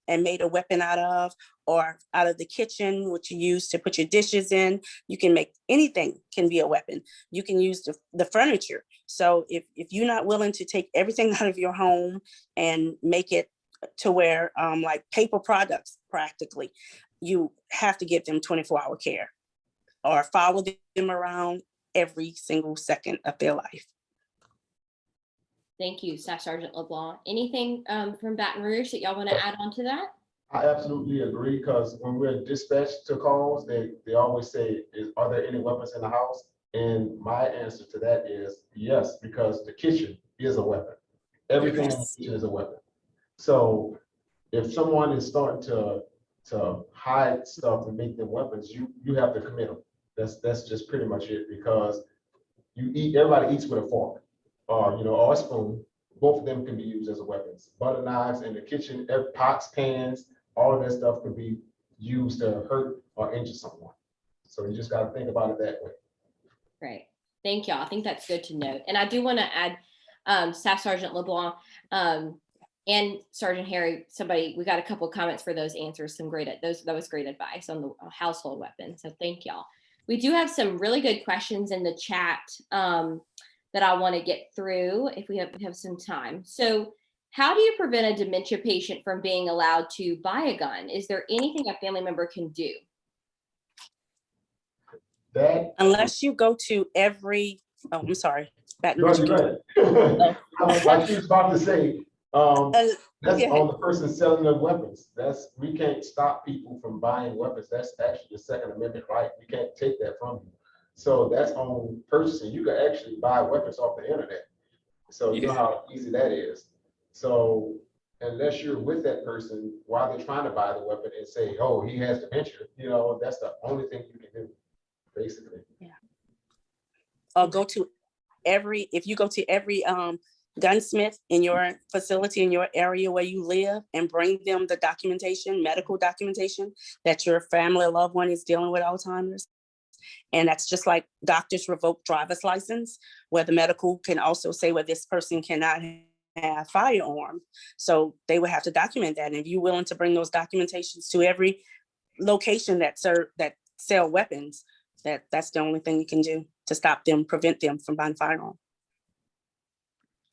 and made a weapon out of, or out of the kitchen, which you use to put your dishes in. You can make anything can be a weapon. You can use the furniture. So if you're not willing to take everything out of your home and make it to where like paper products, practically, you have to give them 24-hour care or follow them around every single second of their life. Thank you, Staff Sergeant LeBlanc. Anything from Baton Rouge that y'all want to add on to that? I absolutely agree, because when we're dispatched to calls, they always say, are there any weapons in the house? And my answer to that is yes, because the kitchen is a weapon. Everything in the kitchen is a weapon. So if someone is starting to hide stuff and make them weapons, you have to commit them. That's just pretty much it, because everybody eats with a fork or a spoon. Both of them can be used as weapons. Butter knives in the kitchen, pots, pans, all of that stuff can be used to hurt or injure someone. So you just got to think about it that way. Great. Thank y'all. I think that's good to note. And I do want to add Staff Sergeant LeBlanc and Sergeant Harry, we got a couple comments for those answers. That was great advice on the household weapon. So thank y'all. We do have some really good questions in the chat that I want to get through if we have some time. So how do you prevent a dementia patient from being allowed to buy a gun? Is there anything a family member can do? Unless you go to every, I'm sorry. Go ahead. Like you was about to say, that's on the person selling the weapons. We can't stop people from buying weapons. That's actually the Second Amendment right. We can't take that from you. So that's on purchasing. You can actually buy weapons off the internet. So you know how easy that is. So unless you're with that person while they're trying to buy the weapon and say, oh, he has dementia, that's the only thing you can do, basically. Yeah. If you go to every gunsmith in your facility, in your area where you live, and bring them the documentation, medical documentation that your family or loved one is dealing with Alzheimer's. And that's just like doctors revoke driver's license, where the medical can also say, well, this person cannot have firearm. So they would have to document that. And if you're willing to bring those documentations to every location that sell weapons, that's the only thing you can do to stop them, prevent them from buying firearm.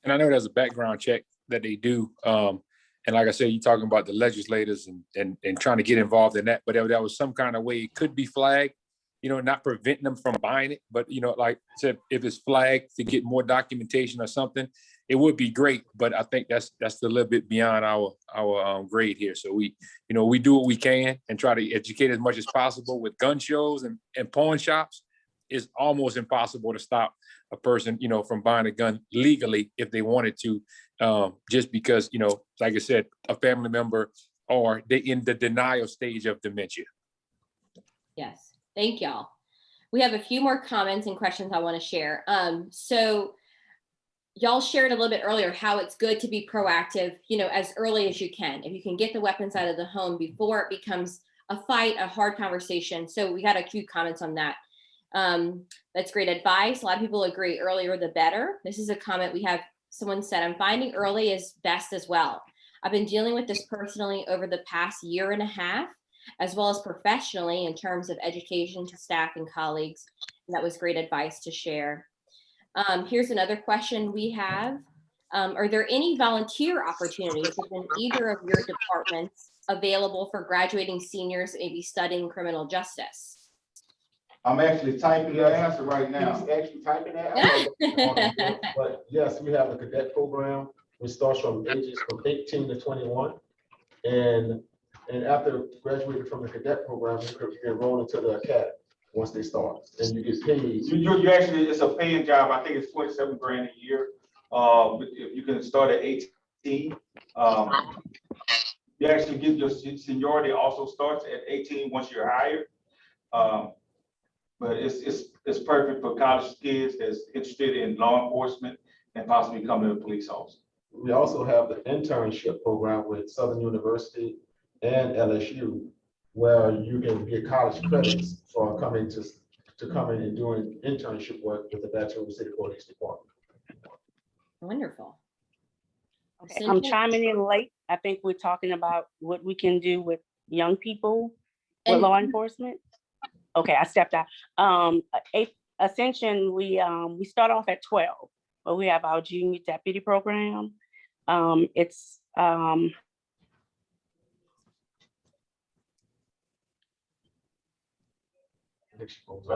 And I know there's a background check that they do. And like I said, you're talking about the legislators and trying to get involved in that, but that was some kind of way it could be flagged, not preventing them from buying it, but like I said, if it's flagged to get more documentation or something, it would be great. But I think that's a little bit beyond our grade here. So we do what we can and try to educate as much as possible. With gun shows and pawn shops, it's almost impossible to stop a person, from buying a gun legally if they wanted to, just because, like I said, a family member or they in the denial stage of dementia. Yes, thank y'all. We have a few more comments and questions I want to share. So y'all shared a little bit earlier how it's good to be proactive, as early as you can. If you can get the weapons out of the home before it becomes a fight, a hard conversation. So we got a few comments on that. That's great advice. A lot of people agree, earlier the better. This is a comment we have. Someone said, I'm finding early is best as well. I've been dealing with this personally over the past year and a half, as well as professionally in terms of education to staff and colleagues. And that was great advice to share. Here's another question we have. Are there any volunteer opportunities within either of your departments available for graduating seniors maybe studying criminal justice? I'm actually typing the answer right He's now. actually typing that. I don't know on the board, but yes, we have the cadet program, which starts from ages from 18 to 21. And after graduating from the cadet program, you could enroll into the academy once they start, and you get paid. You actually, it's a paying job. I think it's 27 grand a year. But if you can start at 18, you actually get your seniority also starts at 18 once you're hired. But it's perfect for college kids that's interested in law enforcement and possibly becoming a police officer. We also have the internship program with Southern University and LSU, where you can get college credits for coming to come in and doing internship work with the Baton Rouge City Police Department. Wonderful. Okay, I'm chiming in late. I think we're talking about what we can do with young people with And- law enforcement. Okay, I stepped out. Ascension, we start off at 12, but we have our junior deputy program. It's I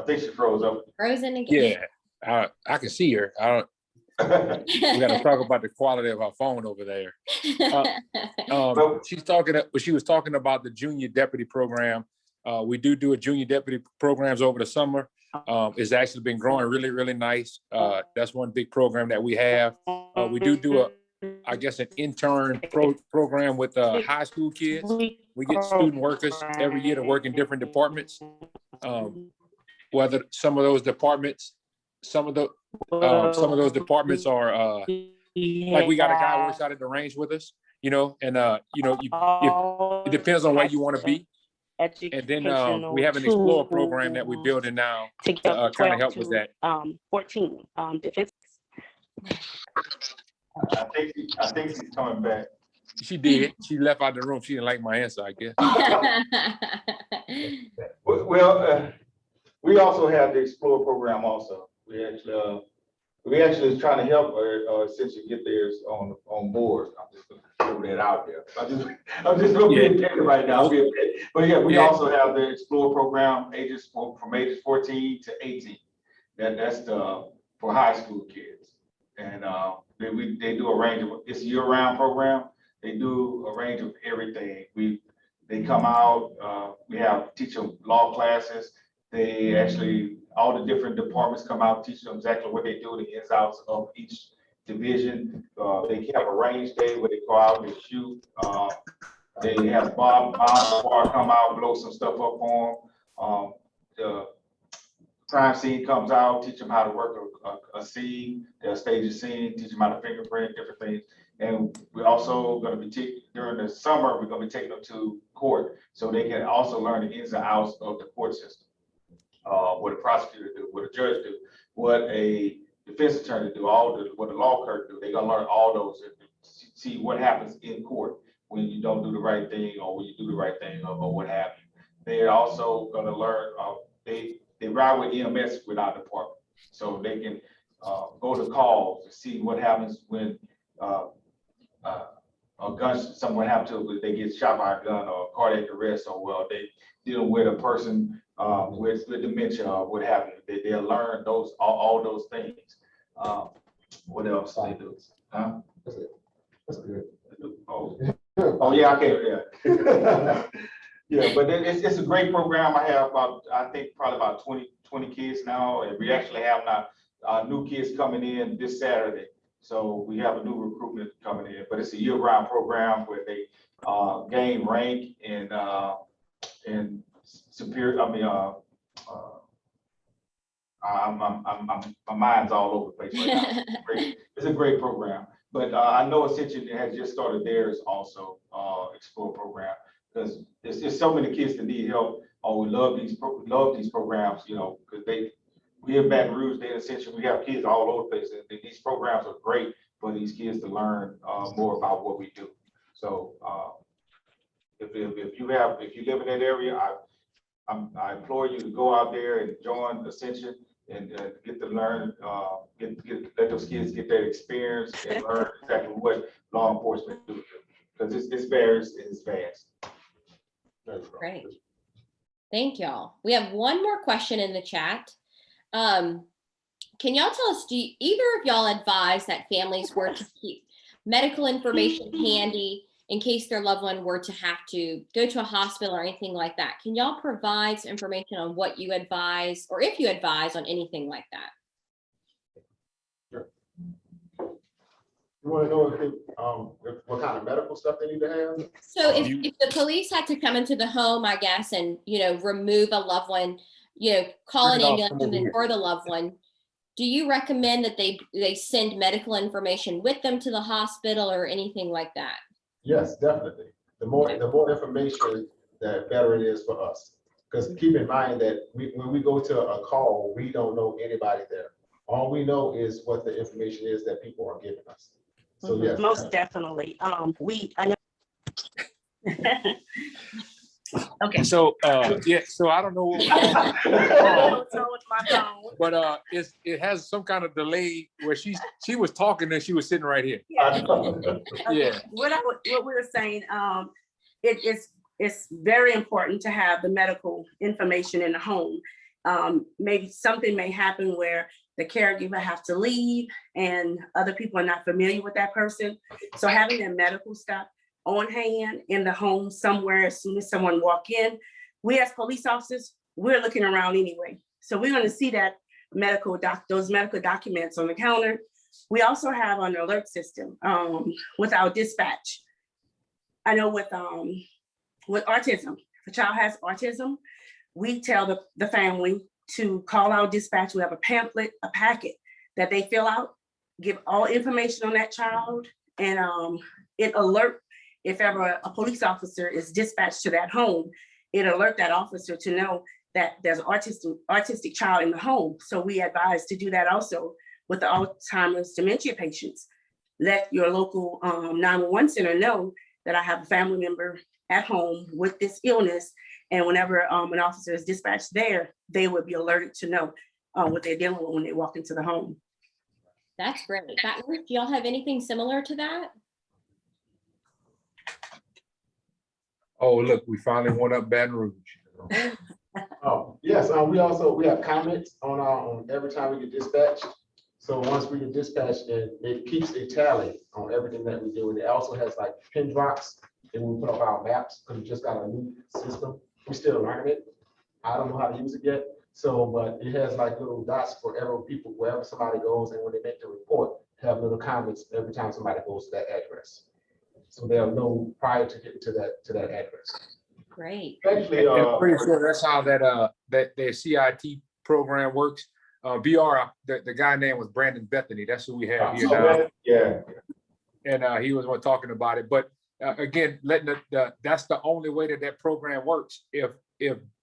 think she froze up. Frozen again. Yeah, I can see her. I don't. We got to talk about the quality of our phone over there. She was talking about the junior deputy program. We do a junior deputy programs over the summer. It's actually been growing really, really nice. That's one big program that we have. We do I guess an intern program with high school kids. We get student workers every year to work in different departments. Whether some of those departments are like we got a guy who works out at the range with us, and it depends on where you want to be. And then we have an Explorer program that we're building now to kind of help with that. 14 defense. I think she's coming back. She did. She left out the room. She didn't like my answer, I guess. Well, we also have the Explorer program also. We actually is trying to help essentially get theirs on board. I'm just gonna throw that out there. I'm just gonna be petty right now. But yeah, we also have the Explorer program from ages 14 to 18. That's for high school kids. And they do a range of, it's a year-round program. They do a range of everything. They come out, we teach them law classes. They actually, all the different departments come out, teach them exactly what they do, the ins outs of each division. They have a range day where they go out and shoot. They have Bob come out, blow some stuff up on them. The crime scene comes out, teach them how to work a scene. They'll stage a scene, teach them how to fingerprint, different things. And we're also going to be during the summer, we're going to be taking them to court so they can also learn the ins and outs of the court system. What a prosecutor do, what a judge do, what a defense attorney do, what a law clerk do. They're gonna learn all those and see what happens in court when you don't do the right thing or when you do the right thing or what have you. They're also gonna learn, they ride with EMS with our department. So they can go to calls to see what happens when a gun, someone happens to, they get shot by a gun or cardiac arrest, or they deal with a person with dementia or what have you. They'll learn all those things. What else do they do? Huh? That's good. Oh yeah, okay, yeah. Yeah, but it's a great program. I have probably about 20 kids now, and we actually have now new kids coming in this Saturday. So we have a new recruitment coming in, but it's a year-round program where they gain rank and superior. My mind's all over the place right now. It's a great program, but I know Ascension has just started theirs also, Explore program, because there's so many kids that need help. Oh, we love these programs, because we in Baton Rouge, they Ascension, we have kids all over the place, and these programs are great for these kids to learn more about what we do. So if you live in that area, I implore you to go out there and join Ascension and get to learn, let those kids get that experience and learn exactly what law enforcement do, because it's varies and it's vast. Great. Thank y'all. We have one more question in the chat. Can y'all tell us, do either of y'all advise that families were to keep medical information handy in case their loved one were to have to go to a hospital or anything like that? Can y'all provide some information on what you advise, or if you advise on anything like that? You want to know what kind of medical stuff they need to have? So if the police had to come into the home, I guess, and, remove a loved one, call an ambulance for the loved one, do you recommend that they send medical information with them to the hospital or anything like that? Yes, definitely. The more information, the better it is for us. Because keep in mind that when we go to a call, we don't know anybody there. All we know is what the information is that people are giving us. So yes, most definitely. I know. Okay. So so I don't know but it has some kind of delay where she was talking and she was sitting right here. Yeah. What we were saying, it's very important to have the medical information in the home. Maybe something may happen where the caregiver have to leave and other people are not familiar with that person. So having their medical stuff on hand in the home somewhere, as soon as someone walk in, we as police officers, we're looking around anyway. So we're going to see that those medical documents on the counter. We also have an alert system with our dispatch. I know with autism, if a child has autism, we tell the family to call our dispatch. We have a pamphlet, a packet that they fill out, give all information on that child, and it alert if ever a police officer is dispatched to that home, it alert that officer to know that there's an autistic child in the home. So we advise to do that also with the Alzheimer's dementia patients. Let your local 911 center know that I have a family member at home with this illness, and whenever an officer is dispatched there, they would be alerted to know what they're dealing with when they walk into the home. That's great. Do y'all have anything similar to that? Oh, look, we finally went up Baton Rouge. Oh, yes, we have comments on every time we get dispatched. So once we get dispatched, it keeps a tally on everything that we do. And it also has like pin drops, and we put up our maps because we just got a new system. We're still learning it. I don't know how to use it yet. So, but it has like little dots for wherever somebody goes, and when they make the report, have little comments every time somebody goes to that address. So they'll know prior to getting to that address. Great. Actually, I'm pretty sure that's how that their CIT program works. BR, the guy name was Brandon Bethany. That's who we have here now. Yeah. And he was one talking about it. But again, letting that's the only way that program works. If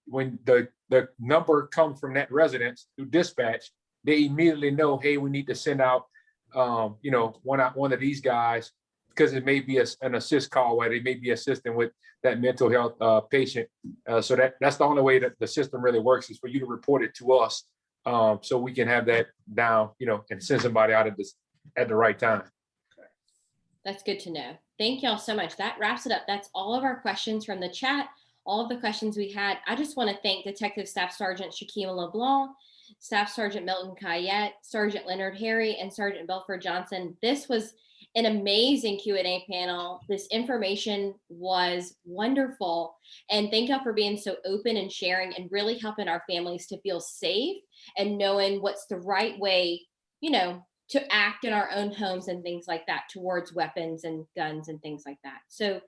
when the number comes from that residence through dispatch, they immediately know, hey, we need to send out one of these guys, because it may be an assist call where they may be assisting with that mental health patient. So that's the only way that the system really works, is for you to report it to us, so we can have that down, and send somebody out at the right time. That's good to know. Thank y'all so much. That wraps it up. That's all of our questions from the chat, all of the questions we had. I just want to thank Detective Staff Sergeant Sgt LeBlanc, Staff Sergeant Milton Kayette, Sergeant Leonard Harry, and Sergeant Belford Johnson. This was an amazing Q&A panel. This information was wonderful. And thank y'all for being so open and sharing and really helping our families to feel safe and knowing what's the right way, to act in our own homes and things like that towards weapons and guns and things like that. So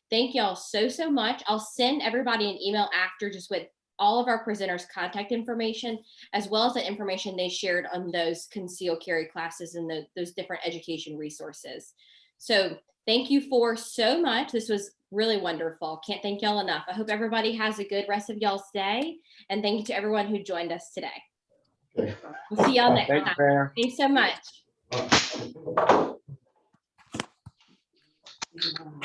thank y'all so much. I'll send everybody an email after, just with all of our presenters' contact information, as well as the information they shared on those concealed carry classes and those different education resources. So thank you so much. This was really wonderful. Can't thank y'all enough. I hope everybody has a good rest of y'all's day. And thank you to everyone who joined us today. We'll see y'all next time. Thanks so much.